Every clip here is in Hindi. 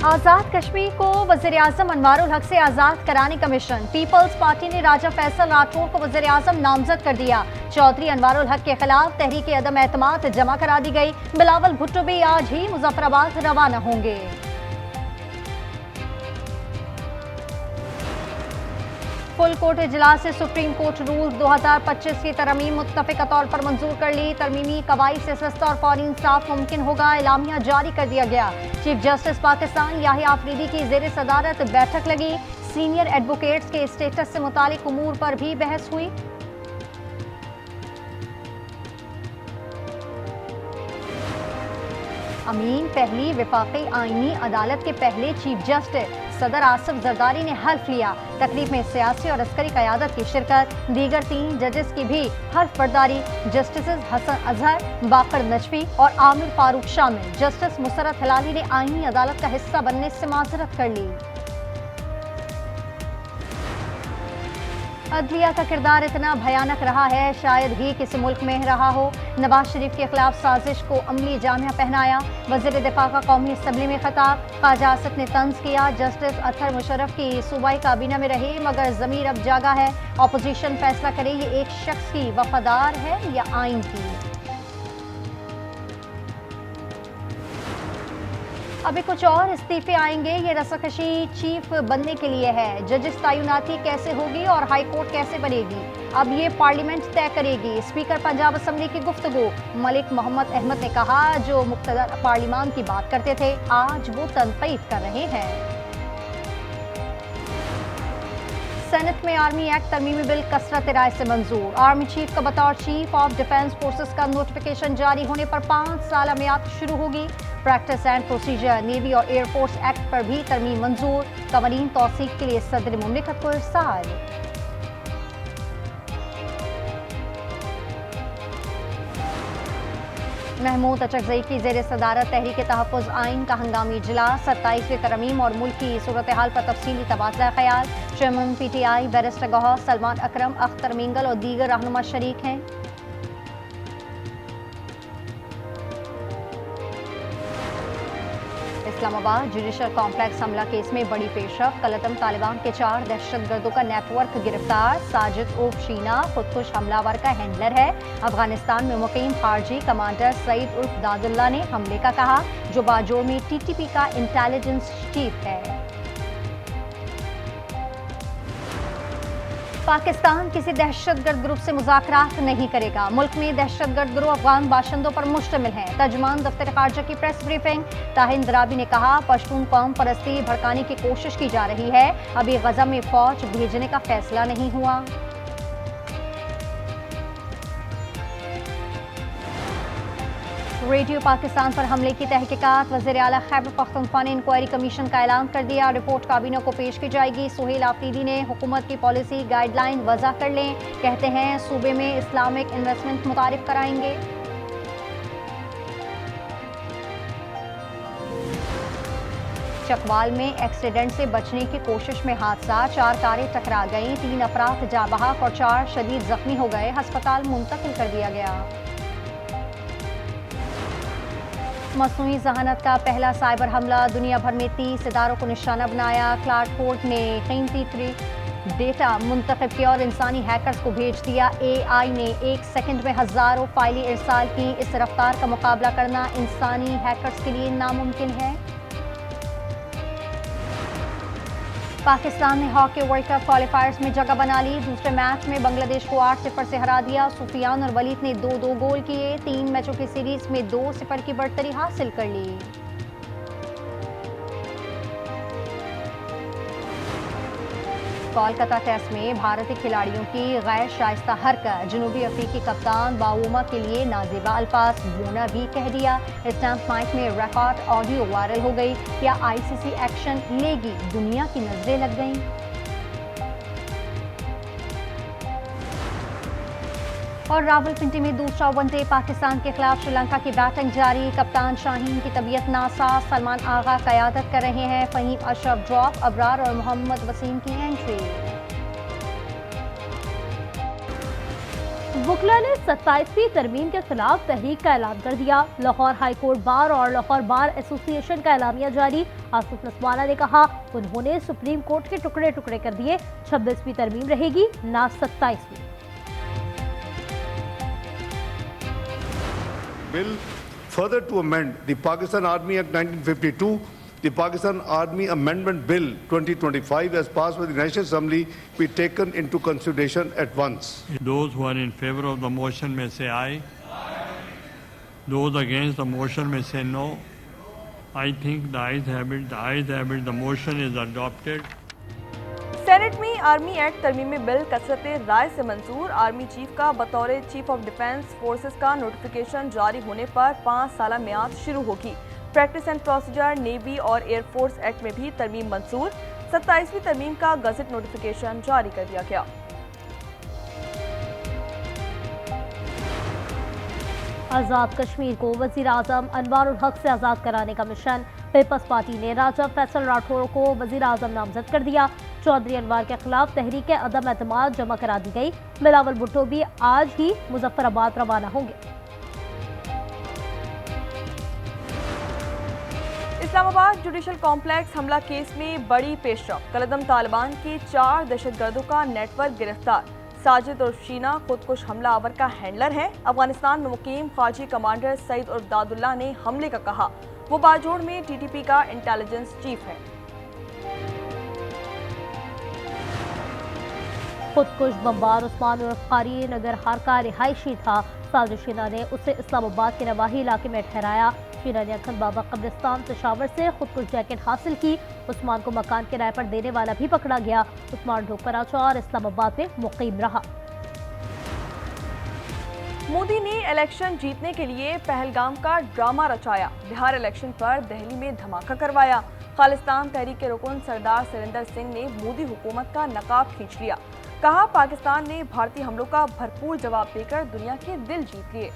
आजाद कश्मीर को वज़ीर-ए-आज़म अनवारुल हक से आजाद कराने का मिशन। पीपल्स पार्टी ने राजा फैसल राठौर को वज़ीर-ए-आज़म नामजद कर दिया। चौधरी अनवारुल हक के खिलाफ तहरीक अदम एतमाद जमा करा दी गई। बिलावल भुट्टो भी आज ही मुजफ्फराबाद रवाना होंगे। फुल कोर्ट इजलास से सुप्रीम कोर्ट रूल 2025 की तरमीम मुत्तफ़िक़ा तौर पर मंजूर कर ली। तरमीमी कवायद से सस्ता और फौरी इंसाफ मुमकिन होगा, एलामिया जारी कर दिया गया। चीफ जस्टिस पाकिस्तान याहिया आफरीदी की ज़ेर सदारत बैठक लगी। सीनियर एडवोकेट्स के स्टेटस से मुतालिक उमूर पर भी बहस हुई। अमीन पहली वफाकी आईनी अदालत के पहले चीफ जस्टिस सदर आसिफ जरदारी ने हल्फ लिया। तकरीब में सियासी और अस्करी क़यादत की शिरकत। दीगर 3 जजेस की भी हल्फ बर्दारी। जस्टिस हसन अजहर, बाकर नजफी और आमिर फारूक शामिल। जस्टिस मुसरत हिलाली ने आईनी अदालत का हिस्सा बनने से माजरत कर ली। अदलिया का किरदार इतना भयानक रहा है, शायद ही किसी मुल्क में रहा हो। नवाज शरीफ के खिलाफ साजिश को अमली जामिया पहनाया। वज़ीर दिफा का कौमी असम्बली में खिताब। ख्वाजा आसिफ ने तंज किया, जस्टिस अतहर मुशर्रफ की सूबाई काबीना में रहे मगर ज़मीर अब जागा है। अपोजिशन फैसला करे ये एक शख्स की वफादार है या आइन की। अभी कुछ और इस्तीफे आएंगे। ये रसाकशी चीफ बनने के लिए है। जजेस तैनाती कैसे होगी और हाई कोर्ट कैसे बनेगी, अब ये पार्लियामेंट तय करेगी। स्पीकर पंजाब असम्बली की गुफ्तगू। मलिक मोहम्मद अहमद ने कहा, जो मुक़्तदर पार्लियामान की बात करते थे आज वो तनक़ीद कर रहे हैं। सेनेट में आर्मी एक्ट तरमीमी बिल कसरत राय से मंजूर। आर्मी चीफ का बतौर चीफ ऑफ डिफेंस फोर्सेस का नोटिफिकेशन जारी होने पर 5 साल मियाद शुरू होगी। प्रैक्टिस एंड प्रोसीजर नेवी और एयरफोर्स एक्ट पर भी तरमीम मंजूर। कवानीन तौसीक के लिए सदर मुमलिकत को इरसाल। महमूद अचकज़ई की ज़ेर सदारत तहरीक तहफ़्फ़ुज़ आइन का हंगामी इजलास। 27वीं तरमीम और मुल्क की सूरत हाल पर तफसीली तबादला ख्याल। Chairman PTI barrister Gohar, Salman Akram, Akhtar Mengal और दीगर रहनुमा शरीक हैं। इस्लामाबाद जुडिशल कॉम्प्लेक्स हमला केस में बड़ी पेशरफ। कलतम तालिबान के 4 दहशतगर्दों का नेटवर्क गिरफ्तार। साजिद उर्फ शीना खुदकुश हमलावर का हैंडलर है। अफगानिस्तान में मुकीम खारजी कमांडर सईद उर्फ दादुल्ला ने हमले का कहा, जो बाजोर में TTP का इंटेलिजेंस चीफ है। पाकिस्तान किसी दहशतगर्द ग्रुप से मुज़ाकरात नहीं करेगा। मुल्क में दहशतगर्द ग्रुप अफगान बाशिंदों पर मुश्तमिल है। तर्जुमान दफ्तर खारजा की प्रेस ब्रीफिंग। ताहिर दराबी ने कहा, पश्तून कौम परस्ती भड़काने की कोशिश की जा रही है। अभी गजा में फौज भेजने का फैसला नहीं हुआ। रेडियो पाकिस्तान पर हमले की तहकीकात। वज़ीर आला खैबर पख्तूनख्वा ने इंक्वायरी कमीशन का ऐलान कर दिया। रिपोर्ट काबीना को पेश की जाएगी। सुहेल आफरीदी ने हुकूमत की पॉलिसी गाइडलाइन वज़ा कर लें। कहते हैं सूबे में इस्लामिक इन्वेस्टमेंट मुतारिफ कराएंगे। चकवाल में एक्सीडेंट से बचने की कोशिश में हादसा। 4 कारें टकरा गईं, 3 अफराद जाँ बहक और 4 शदीद जख्मी हो गए। अस्पताल मुंतकिल कर दिया गया। मसनूई जहानत का पहला साइबर हमला। दुनिया भर में 30 इदारों को निशाना बनाया। क्लाउडफोर्ट ने कीमती डेटा मुंतखब किया और इंसानी हैकर्स को भेज दिया। AI ने 1 सेकंड में हज़ारों फाइलें इरसाल की। इस रफ्तार का मुकाबला करना इंसानी हैकर्स के लिए नामुमकिन है। पाकिस्तान ने हॉकी वर्ल्ड कप क्वालिफायर्स में जगह बना ली। दूसरे मैच में बांग्लादेश को 8-0 से हरा दिया। सुफियान और वलीद ने 2-2 गोल किए। 3 मैचों की सीरीज में 2-0 की बढ़तरी हासिल कर ली। कोलकाता टेस्ट में भारतीय खिलाड़ियों की गैर शाइस्ता हरकत। जनूबी अफ्रीकी कप्तान बाउमा के लिए नाज़ेबा अल्फाज बोना भी कह दिया। स्टैम्प माइक में रिकॉर्ड ऑडियो वायरल हो गई। क्या ICC एक्शन लेगी, दुनिया की नजरें लग गईं। और रावलपिंडी में दूसरा वनडे पाकिस्तान के खिलाफ श्रीलंका की बैटिंग जारी। कप्तान शाहीन की तबीयत नासाज। सलमान आगा क़यादत कर रहे हैं। फ़हीम अशरफ ड्रॉप, अबरार और मोहम्मद वसीम की एंट्री। वुकला ने 27वीं तरमीम के खिलाफ तहरीक का ऐलान कर दिया। लाहौर हाई कोर्ट बार और लाहौर बार एसोसिएशन का एलामिया जारी। आसिफ नसवाना ने कहा, उन्होंने सुप्रीम कोर्ट के टुकड़े टुकड़े कर दिए। 26वीं तरमीम रहेगी, ना 27वीं। Bill further to amend the Pakistan Army Act 1952, the Pakistan Army Amendment Bill 2025 as passed by the National Assembly be taken into consideration at once. Those who are in favor of the motion may say aye. Those against the motion may say no. I think the ayes have it. The ayes have it. The motion is adopted. Senate में आर्मी एक्ट तरमीमी बिल कसरत राय से मंजूर। आर्मी चीफ का बतौर चीफ ऑफ डिफेंस फोर्सेस का नोटिफिकेशन जारी होने पर 5 साल मियाद शुरू होगी। प्रैक्टिस एंड प्रोसीजर नेवी और एयरफोर्स एक्ट में भी तरमीम मंजूर। 27वीं तरमीम का गजट नोटिफिकेशन जारी कर दिया गया। आज़ाद कश्मीर को वज़ीर आज़म अनवारुल हक से आज़ाद कराने का मिशन। पीपल्स पार्टी ने राजा फैसल राठौर को वज़ीर आज़म नामजद कर दिया। चौधरी अनवार के खिलाफ तहरीक अदम एतमाद जमा करा दी गई। बिलावल भुट्टो भी आज ही मुजफ्फराबाद रवाना होंगे। इस्लामाबाद जुडिशल कॉम्प्लेक्स हमला केस में बड़ी पेशरफ। कलदम तालिबान के 4 दहशतगर्दों का नेटवर्क गिरफ्तार। साजिद उर्फ शीना खुदकुश हमला आवर का हैंडलर है। अफगानिस्तान में मुकीम फौजी कमांडर सईद उर्फ दादुल्ला ने हमले का कहा, वो बाजोड़ में टीटीपी का इंटेलिजेंस चीफ है। खुदकुश बमबार उस्मान उर्फ कारी नगरहार का रिहायशी था। साजिद शीना ने उसे इस्लामाबाद के नवाही इलाके में ठहराया। शीना ने अखंड बाबा कब्रिस्तान पेशावर से खुदकुश जैकेट हासिल की। उस्मान को मकान किराए पर देने वाला भी पकड़ा गया। उस्मान ढोकराचा और इस्लामाबाद में मुकीम रहा। मोदी ने इलेक्शन जीतने के लिए पहलगाम का ड्रामा रचाया। बिहार इलेक्शन पर दिल्ली में धमाका करवाया। खालिस्तान तहरीक के रुकन सरदार सुरेंद्र सिंह ने मोदी हुकूमत का नकाब खींच लिया। कहा, पाकिस्तान ने भारतीय हमलों का भरपूर जवाब देकर दुनिया के दिल जीत लिए।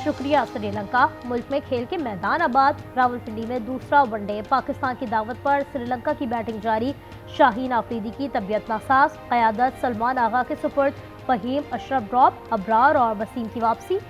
शुक्रिया श्रीलंका। मुल्क में खेल के मैदान आबाद। रावलपिंडी में दूसरा वनडे। पाकिस्तान की दावत पर श्रीलंका की बैटिंग जारी। शाहीन आफरीदी की तबीयत नासाज। क़यादत सलमान आगा के सुपुर्द। फहीम अशरफ ड्रॉप। अबरार और वसीम की वापसी।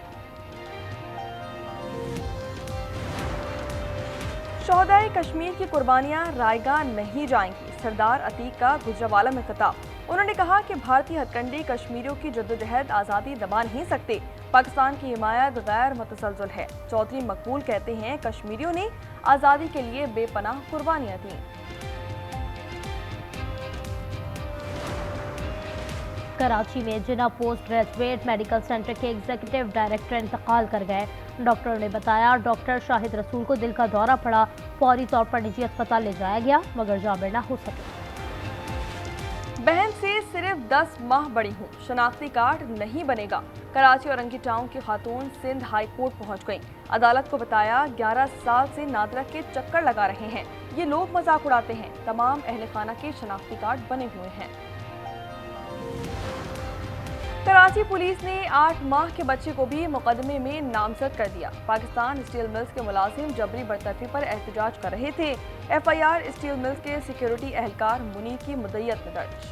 शोहदाए कश्मीर की कुर्बानियां रायगा नहीं जाएंगी। सरदार अतीक का गुजरावाला में खिताब। उन्होंने कहा कि भारतीय हथकंडे कश्मीरियों की जद्दोजहद आज़ादी दबा नहीं सकते। पाकिस्तान की हिमायत गैर मुतसलसल है। चौधरी मकबूल कहते हैं, कश्मीरियों ने आज़ादी के लिए बेपनाह कुर्बानियां दी। कराची में जिना पोस्ट ग्रेजुएट मेडिकल सेंटर के एग्जीक्यूटिव डायरेक्टर इंतकाल कर गए। डॉक्टरों ने बताया, डॉक्टर शाहिद रसूल को दिल का दौरा पड़ा। फौरी तौर पर निजी अस्पताल ले जाया गया, मगर जाबिर न हो सके। बहन से सिर्फ 10 माह बड़ी हूँ, शनाख्ती कार्ड नहीं बनेगा। कराची और रंगी टाउन की खातून सिंध हाई कोर्ट पहुँच गईं। अदालत को बताया, 11 साल से नादरा के चक्कर लगा रहे हैं। ये लोग मजाक उड़ाते हैं। तमाम अहले खाना के शनाख्ती कार्ड बने हुए हैं। कराची पुलिस ने 8 माह के बच्चे को भी मुकदमे में नामजद कर दिया। पाकिस्तान स्टील मिल्स के मुलाजिम जबरी बरतरफी पर एहतजाज कर रहे थे। FIR स्टील मिल्स के सिक्योरिटी एहलकार मुनीर की मुद्दत में दर्ज।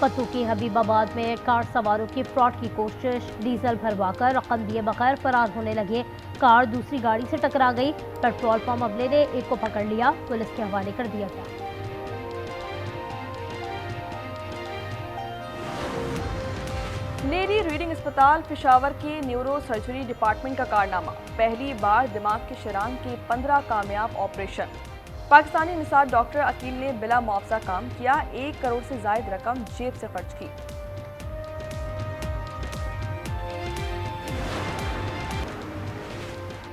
पत्तू की हबीबाबाद में कार सवारों की फ्रॉड की कोशिश। डीजल भरवाकर रकम दिए बगैर फरार होने लगे। कार दूसरी गाड़ी से टकरा गई। पेट्रोल पंप अमले ने एक को पकड़ लिया, पुलिस के हवाले कर दिया गया। लेडी रीडिंग अस्पताल पेशावर के न्यूरो सर्जरी डिपार्टमेंट का कारनामा। पहली बार दिमाग के शरान के 15 कामयाब ऑपरेशन। पाकिस्तानी निसार डॉक्टर अकील ने बिला मुआवजा काम किया। 1 करोड़ से जायद रकम जेब से खर्च की।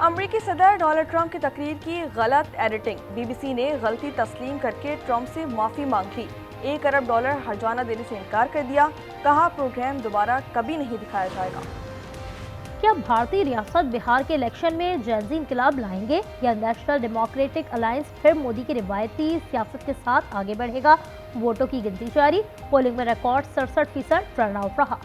अमरीकी सदर डोनाल्ड ट्रंप की तकरीर की गलत एडिटिंग। BBC ने गलती तस्लीम करके ट्रंप से माफी मांग ली। $1 अरब हर्जाना देने से इनकार कर दिया। कहा, प्रोग्राम दोबारा कभी नहीं दिखाया जाएगा। क्या भारतीय रियासत बिहार के इलेक्शन में जैजी इंकलाब लाएंगे या नेशनल डेमोक्रेटिक अलायंस फिर मोदी की रिवायती सियासत के साथ आगे बढ़ेगा? वोटों की गिनती जारी। पोलिंग में रिकॉर्ड 67% टर्नआउट रहा।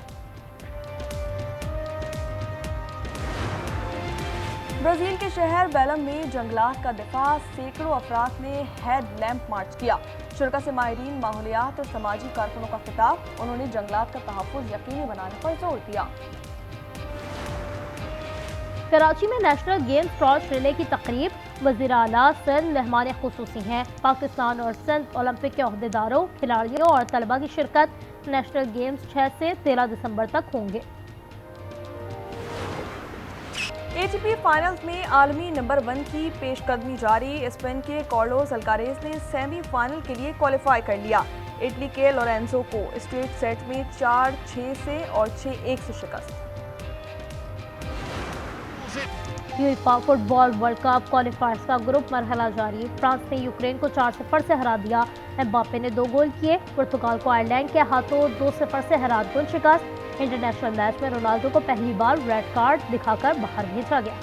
ब्राजील के शहर बेलम में जंगलात का दिफा, सैकड़ों अफराद ने हेड लैंप मार्च किया। शुरा से माहिरीन माहौलियात और समाजी कारकुनों का खिताब, उन्होंने जंगलात का तहफ़्फ़ुज़ यकीनी बनाने पर जोर दिया। कराची में नेशनल गेम्स टॉर्च रिले की तकरीब, वज़ीर आला सिंध मेहमान खुसूसी हैं। पाकिस्तान और सिंध ओलंपिक के अहदेदारों, खिलाड़ियों और तलबा की शिरकत। नेशनल गेम्स 6 से 13 दिसंबर तक होंगे। ATP फाइनल्स में आलमी नंबर 1 की पेशकदमी जारी। स्पेन के कार्लोस अल्कारेज ने सेमीफाइनल के लिए क्वालिफाई कर लिया। इटली के लोरेंजो को स्ट्रेट सेट में 4-6 से और 6-1 से शिकस्त। यूएफा फुटबॉल वर्ल्ड कप क्वालिफायर्स का ग्रुप मरहला जारी। फ्रांस ने यूक्रेन को 4-0 से हरा दिया। एम्बापे ने 2 गोल किए। पुर्तगाल को आयरलैंड के हाथों 2-0 से हरा गोल शिकस्त। इंटरनेशनल मैच में रोनाल्डो को पहली बार रेड कार्ड दिखाकर बाहर भेजा गया।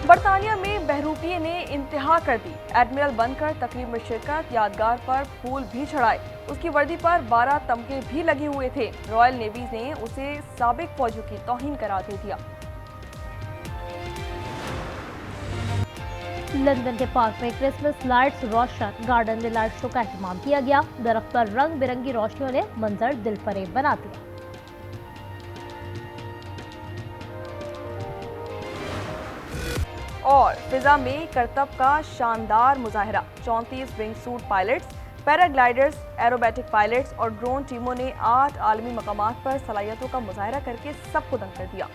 बरतानिया में बहरूपिये ने इंतहा कर दी। एडमिरल बनकर तकरीब में शिरकत, यादगार पर फूल भी चढ़ाए। उसकी वर्दी पर 12 तमगे भी लगे हुए थे। रॉयल नेवी ने उसे साबिक फौजियों की तौहीन करार दे दिया। लंदन के पार्क में क्रिसमस लाइट्स रोशन, गार्डन में लाइट शो का एहतमाम किया गया। दरख्त पर रंग बिरंगी रोशनियों ने मंजर दिलफरेब बना दिया। और फिजा में करतब का शानदार मुजाहरा। 34 wing suit pilots, paragliders, aerobatic pilots और ड्रोन टीमों ने 8 आलमी मकामात पर सलाहियतों का मुजाहरा करके सबको दंग कर दिया।